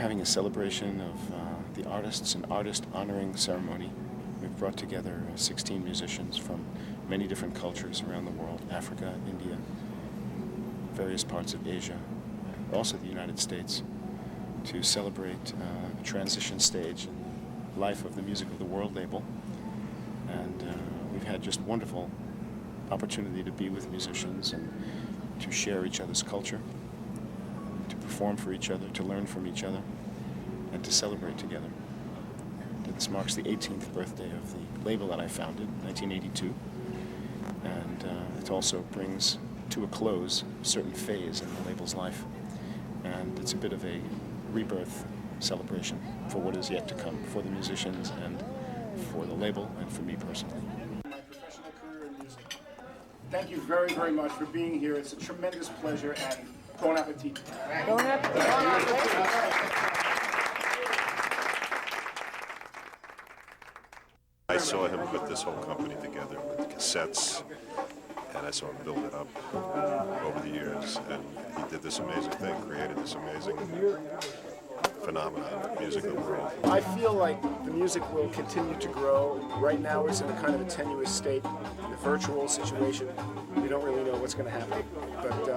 having a celebration of the artists, an artist honoring ceremony. We've brought together 16 musicians from many different cultures around the world, Africa, India, various parts of Asia, also the United States, to celebrate a transition stage in the life of the Music of the World label. And we've had just wonderful opportunity to be with musicians and to share each other's culture, to perform for each other, to learn from each other, and to celebrate together. And this marks the 18th birthday of the label that I founded, 1982, and it also brings to a close a certain phase in the label's life. And it's a bit of a rebirth celebration for what is yet to come, for the musicians and for the label and for me personally. My professional career in music. Thank you very, very much for being here. It's a tremendous pleasure, and bon appetit. Bon appetit. I saw him put this whole company together with cassettes, and I saw him build it up over the years, and he did this amazing thing, created this amazing phenomenon, music of the world. I feel like the music will continue to grow. Right now it's in a kind of a tenuous state, in a virtual situation. We don't really know what's going to happen, but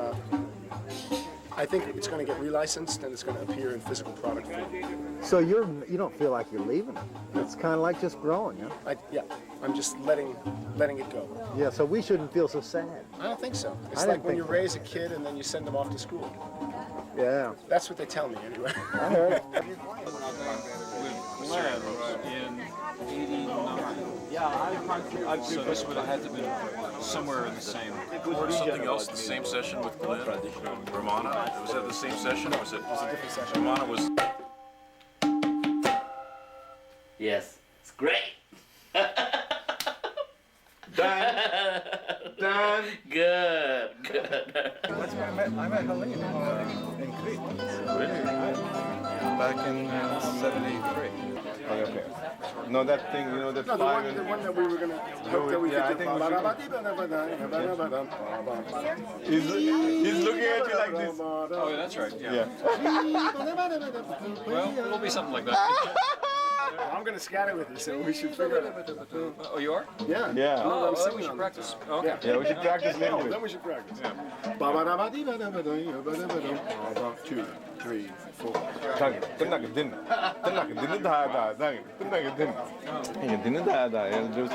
I think it's going to get relicensed and it's going to appear in physical product form. So you don't feel like you're leaving it. It's kind of like just growing, huh? Yeah, I'm just letting it go. Yeah, so we shouldn't feel so sad. I don't think so. It's like when you raise a kid and then you send them off to school. Yeah. That's what they tell me anyway. I heard. With Glen in 89. Yeah, so this would have had to be somewhere in the same. Or something else, the same session with Glen? Ramana? Was that the same session or was it? It was a different session. Ramana was... Yes, it's great. Dan. Good. That's where I met Helene in Crete. Really? Back in 73. Okay. No, that thing, you know, that no, five... the one that we were going to hope that we yeah, could I think he's looking at you like this. Oh, yeah, that's right. Yeah. Well, it'll be something like that. I'm going to scatter with you, so we should figure it out. Oh, you are? Yeah. Yeah. Oh, then we should practice. Okay. Yeah, we should practice a little Then bit. we should practice. Yeah. 2, 3, 4.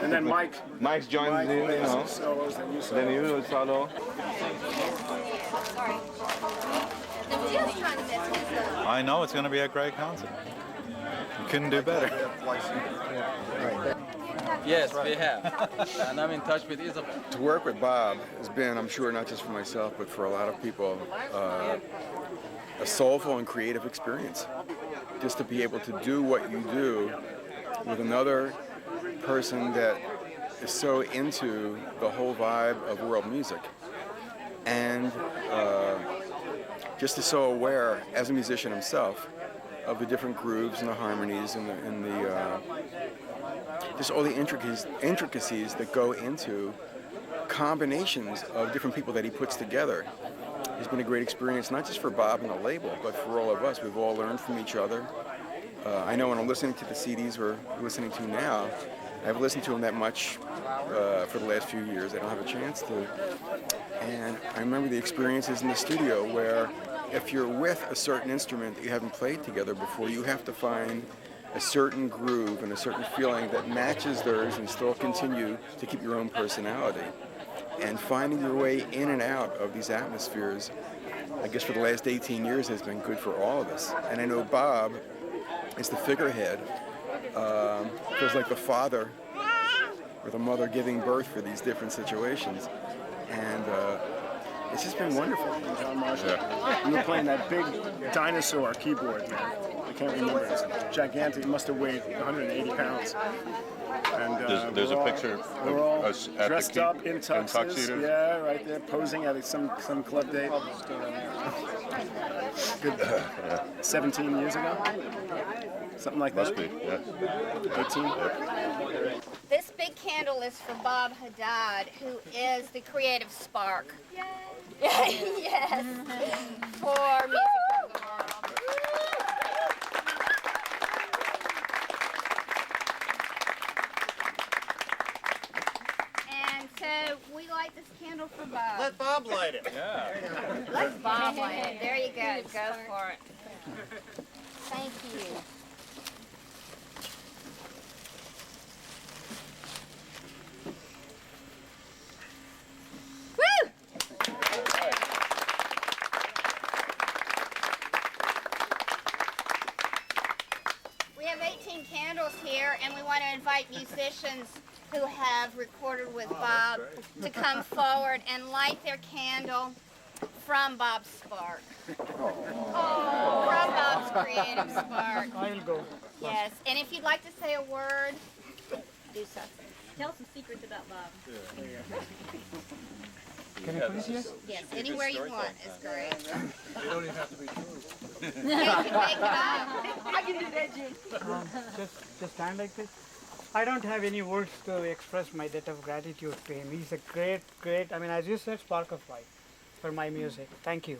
And then Mike joins in, you know. Solos, then you Then you will solo. I know it's going to be a great concert. You couldn't do better. Yes, we have. And I'm in touch with Isabel. To work with Bob has been, I'm sure, not just for myself, but for a lot of people, a soulful and creative experience. Just to be able to do what you do with another person that is so into the whole vibe of world music. And just is so aware, as a musician himself, of the different grooves and the harmonies and the just all the intricacies that go into combinations of different people that he puts together. It's been a great experience, not just for Bob and the label, but for all of us. We've all learned from each other. I know when I'm listening to the CDs we're listening to now, I haven't listened to them that much for the last few years. I don't have a chance to. And I remember the experiences in the studio where if you're with a certain instrument that you haven't played together before, you have to find a certain groove and a certain feeling that matches theirs and still continue to keep your own personality. And finding your way in and out of these atmospheres, I guess for the last 18 years has been good for all of us. And I know Bob is the figurehead, feels like the father or the mother giving birth for these different situations. And it's just been wonderful. John Marshall. Yeah. We were playing that big dinosaur keyboard, man. I can't remember. It's gigantic. It must have weighed 180 pounds. And There's a picture we're of all us at dressed the up in tuxes. Yeah, right there, posing at some club date. Good. 17 years ago? Something like that? Must be, yeah. 18? Yeah. This big candle is for Bob Haddad, who is the creative spark. Yay! Yes! For Music of the World. with Bob on it. There you go. Go for it. Thank you. We have 18 candles here, and we want to invite musicians who have recorded with Bob to come forward and light their candle from Bob's spark. Oh, from Bob's creative spark. I'll go. Yes, and if you'd like to say a word, do so. Tell some secrets about Bob. Can I put it here? Yes, anywhere you want is great. You don't even have to be true. You can make it up. I can do that, Jim. Just stand like this. I don't have any words to express my debt of gratitude to him. He's a great, I mean, as you said, spark of life for my music. Thank you.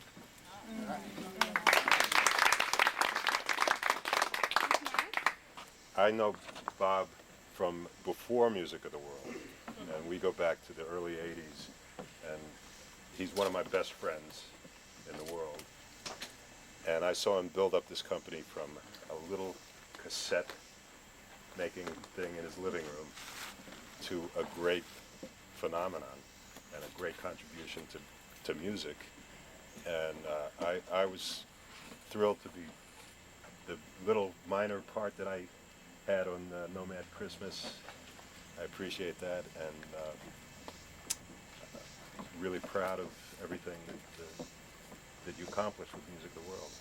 I know Bob from before Music of the World, and we go back to the early 80s, and he's one of my best friends in the world. And I saw him build up this company from a little cassette making thing in his living room to a great phenomenon and a great contribution to music. And I was thrilled to be the little minor part that I had on Nomad Christmas. I appreciate that, and really proud of everything that you accomplished with Music of the World.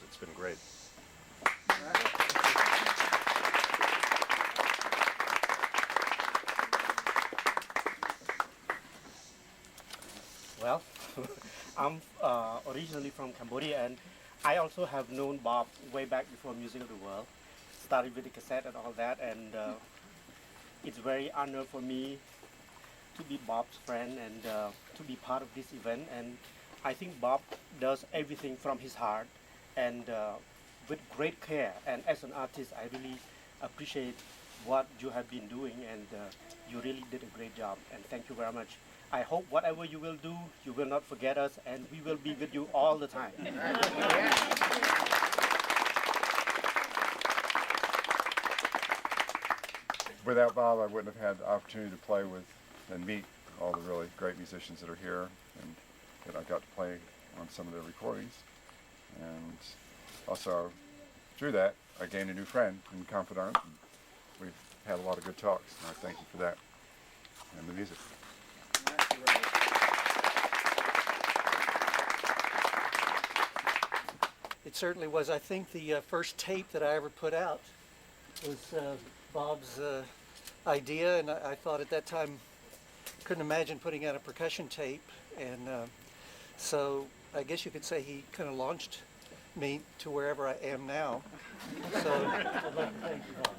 It's been great. Well, I'm originally from Cambodia, and I also have known Bob way back before Music of the World. Started with the cassette and all that, and it's very honor for me to be Bob's friend and to be part of this event. And I think Bob does everything from his heart and with great care. And as an artist, I really appreciate what you have been doing, and you really did a great job. And thank you very much. I hope whatever you will do, you will not forget us, and we will be with you all the time. Without Bob, I wouldn't have had the opportunity to play with and meet all the really great musicians that are here, and that I got to play on some of their recordings. And also, through that, I gained a new friend and confidant. And we've had a lot of good talks, and I thank you for that and the music. It certainly was. I think the first tape that I ever put out was Bob's idea, and I thought at that time, couldn't imagine putting out a percussion tape, and so I guess you could say he kind of launched me to wherever I am now. So I'd like to thank you, Bob.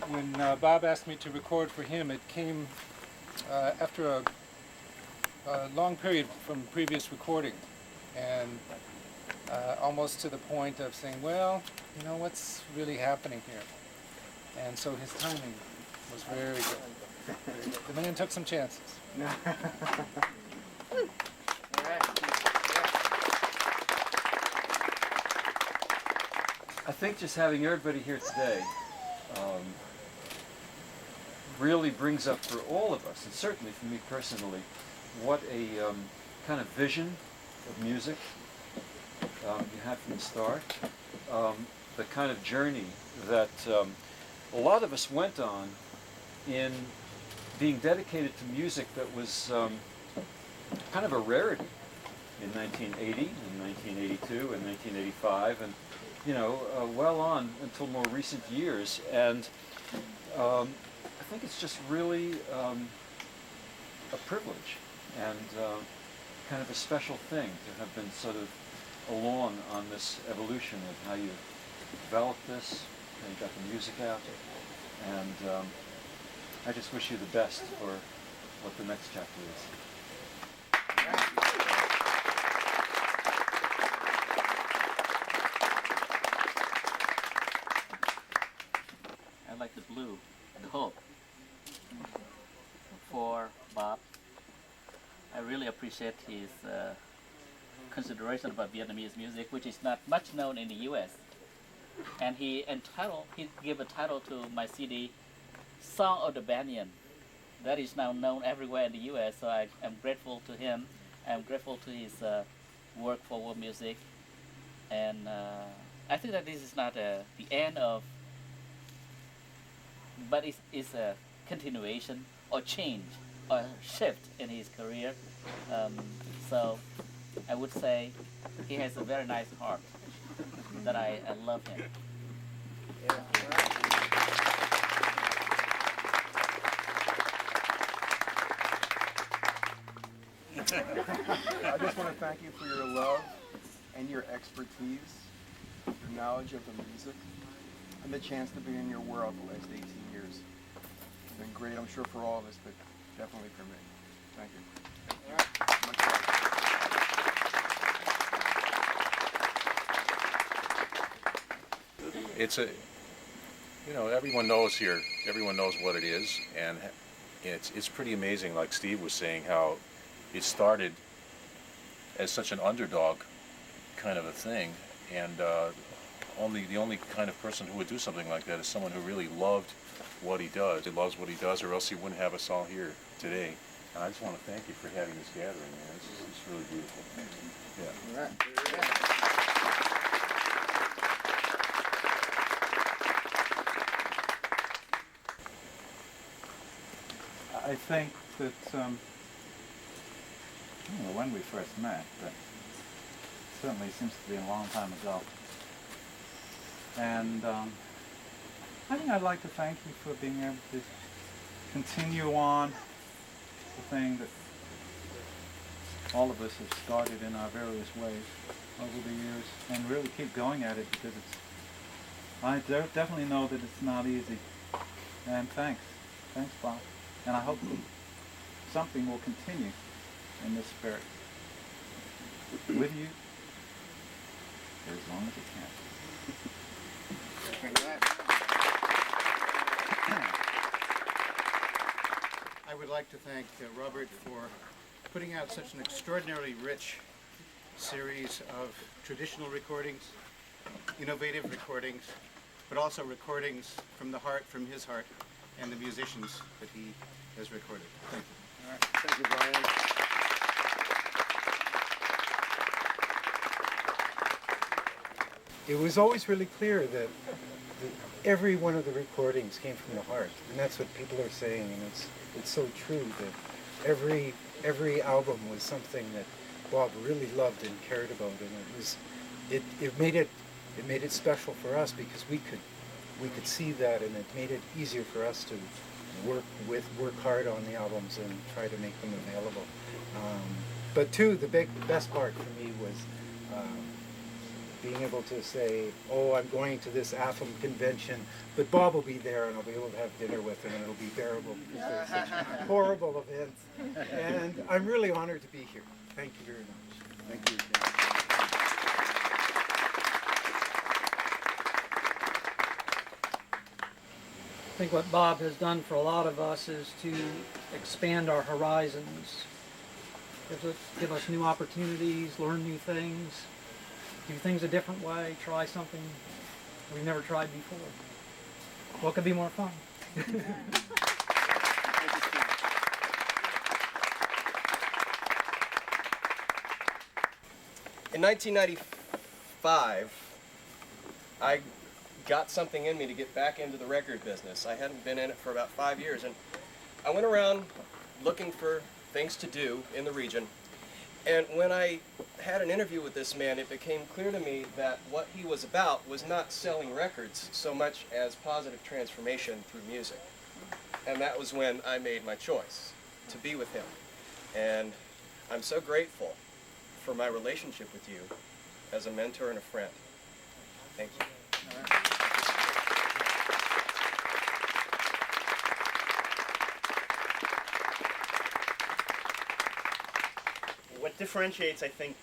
When Bob asked me to record for him, it came after a long period from previous recording, and almost to the point of saying, well, you know, what's really happening here? And so his timing was very good. The man took some chances. I think just having everybody here today really brings up for all of us, and certainly for me personally, what a kind of vision of music you had from the start, the kind of journey that a lot of us went on in being dedicated to music that was kind of a rarity in 1980, in 1982, and 1985, and you know, well on until more recent years. And I think it's just really a privilege and kind of a special thing to have been sort of along on this evolution of how you developed this, how you got the music out, and I just wish you the best for what the next chapter is. I'd like to Blue, The Hope, for Bob. I really appreciate his consideration about Vietnamese music, which is not much known in the U.S. And he gave a title to my CD, Song of the Banyan. That is now known everywhere in the U.S., so I am grateful to him. I'm grateful to his work for world music. And I think that this is not the end of, but it's a continuation or change or shift in his career. So I would say he has a very nice heart, that I love him. I just want to thank you for your love and your expertise, your knowledge of the music, and the chance to be in your world the last 18 years. It's been great, I'm sure, for all of us, but definitely for me. Thank you. It's a, everyone knows here, everyone knows what it is, and it's pretty amazing, like Steve was saying, how it started as such an underdog kind of a thing, and the only kind of person who would do something like that is someone who really loved what he does. He loves what he does, or else he wouldn't have us all here today. And I just want to thank you for having this gathering, man. It's really beautiful. Yeah. I think that, I don't know when we first met, but certainly seems to be a long time ago. And I think I'd like to thank you for being able to continue on the thing that all of us have started in our various ways over the years, and really keep going at it, because I definitely know that it's not easy. And thanks, Bob. And I hope that something will continue in this spirit with you for as long as it can. I would like to thank Robert for putting out such an extraordinarily rich series of traditional recordings, innovative recordings, but also recordings from the heart, from his heart, and the musicians that he has recorded. Thank you. All right. Thank you, Brian. It was always really clear that every one of the recordings came from the heart, and that's what people are saying, and it's so true that every album was something that Bob really loved and cared about, and it made it special for us, because we could see that, and it made it easier for us to work hard on the albums and try to make them available. But too, the best part for me was being able to say, oh, I'm going to this AFM convention, but Bob will be there, and I'll be able to have dinner with him, and it'll be bearable, because they're such horrible events. And I'm really honored to be here. Thank you very much. Thank you. I think what Bob has done for a lot of us is to expand our horizons, give us new opportunities, learn new things, do things a different way, try something we've never tried before. What could be more fun? In 1995, I got something in me to get back into the record business. I hadn't been in it for about 5 years, and I went around looking for things to do in the region. And when I had an interview with this man, it became clear to me that what he was about was not selling records so much as positive transformation through music. And that was when I made my choice to be with him. And I'm so grateful for my relationship with you as a mentor and a friend. Thank you. What differentiates, I think,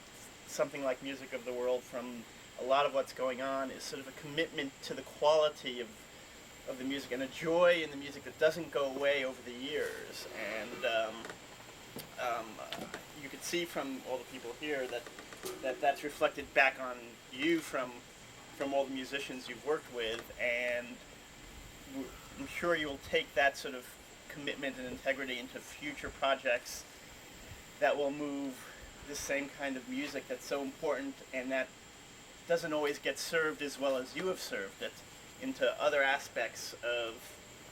something like Music of the World from a lot of what's going on is sort of a commitment to the quality of the music and a joy in the music that doesn't go away over the years. And you could see from all the people here that's reflected back on you from all the musicians you've worked with, and I'm sure you'll take that sort of commitment and integrity into future projects that will move the same kind of music that's so important and that doesn't always get served as well as you have served it into other aspects of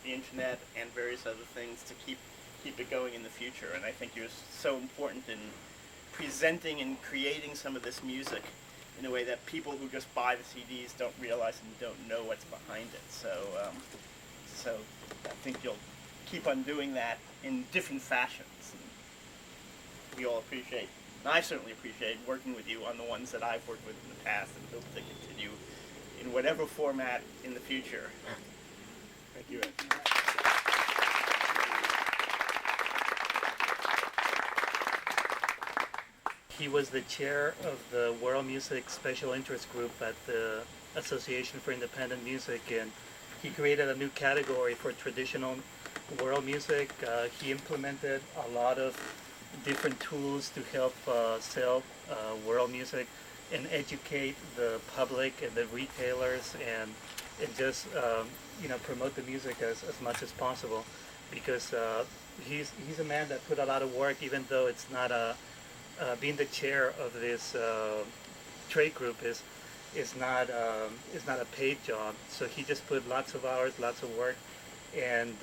the internet and various other things to keep it going in the future. And I think you're so important in presenting and creating some of this music in a way that people who just buy the CDs don't realize and don't know what's behind it. So I think you'll keep on doing that in different fashions. And we all appreciate, and I certainly appreciate working with you on the ones that I've worked with in the past and hope to continue in whatever format in the future. Thank you, Ed. He was the chair of the World Music Special Interest Group at the Association for Independent Music, and he created a new category for traditional world music. He implemented a lot of different tools to help sell world music and educate the public and the retailers and just promote the music as much as possible, because he's a man that put a lot of work, even though it's not being the chair of this trade group is not a paid job. So he just put lots of hours, lots of work, and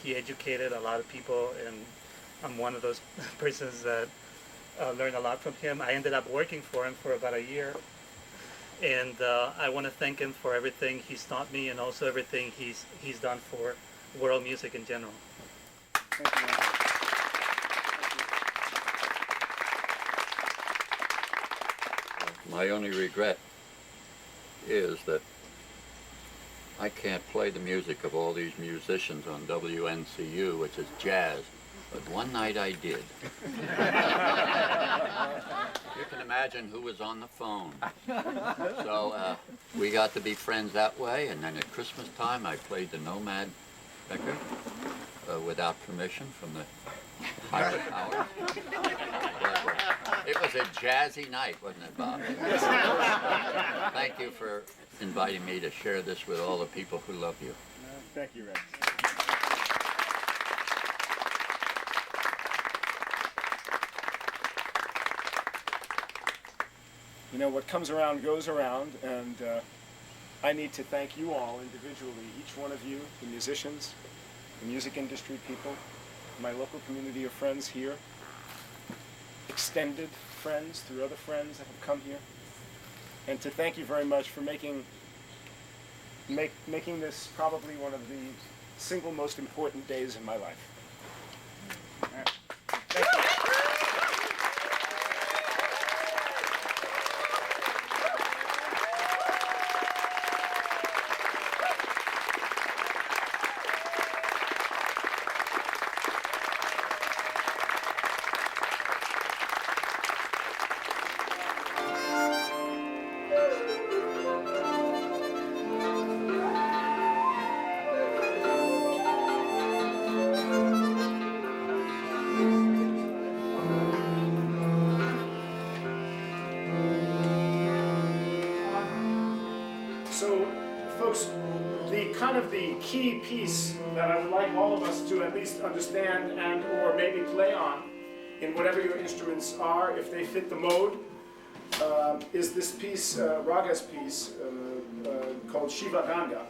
he educated a lot of people, and I'm one of those persons that learned a lot from him. I ended up working for him for about a year, and I want to thank him for everything he's taught me and also everything he's done for world music in general. Thank you, man. My only regret is that I can't play the music of all these musicians on WNCU, which is jazz, but one night I did. You can imagine who was on the phone. So we got to be friends that way, and then at Christmas time I played the Nomad record without permission from the higher power. It was a jazzy night, wasn't it, Bob? Thank you for inviting me to share this with all the people who love you. Thank you, Rex. You know, what comes around goes around, and I need to thank you all individually, each one of you, the musicians, the music industry people, my local community of friends here, extended friends through other friends that have come here, and to thank you very much for making this probably one of the single most important days in my life. All right. Thank you. The key piece that I would like all of us to at least understand and or maybe play on in whatever your instruments are, if they fit the mode, is this piece, Raga's piece, called Shiva Ranga.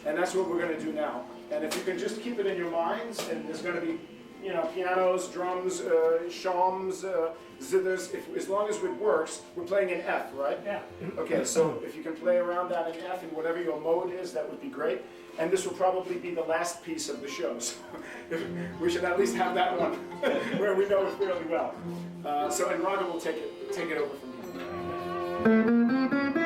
And that's what we're going to do now. And if you can just keep it in your minds, and there's going to be, you know, pianos, drums, shawms, zithers. As long as it works, we're playing in F, right? Yeah. Okay, so if you can play around that in F in whatever your mode is, that would be great. And this will probably be the last piece of the show, so we should at least have that one where we know it fairly well. And Raga will take it over from here.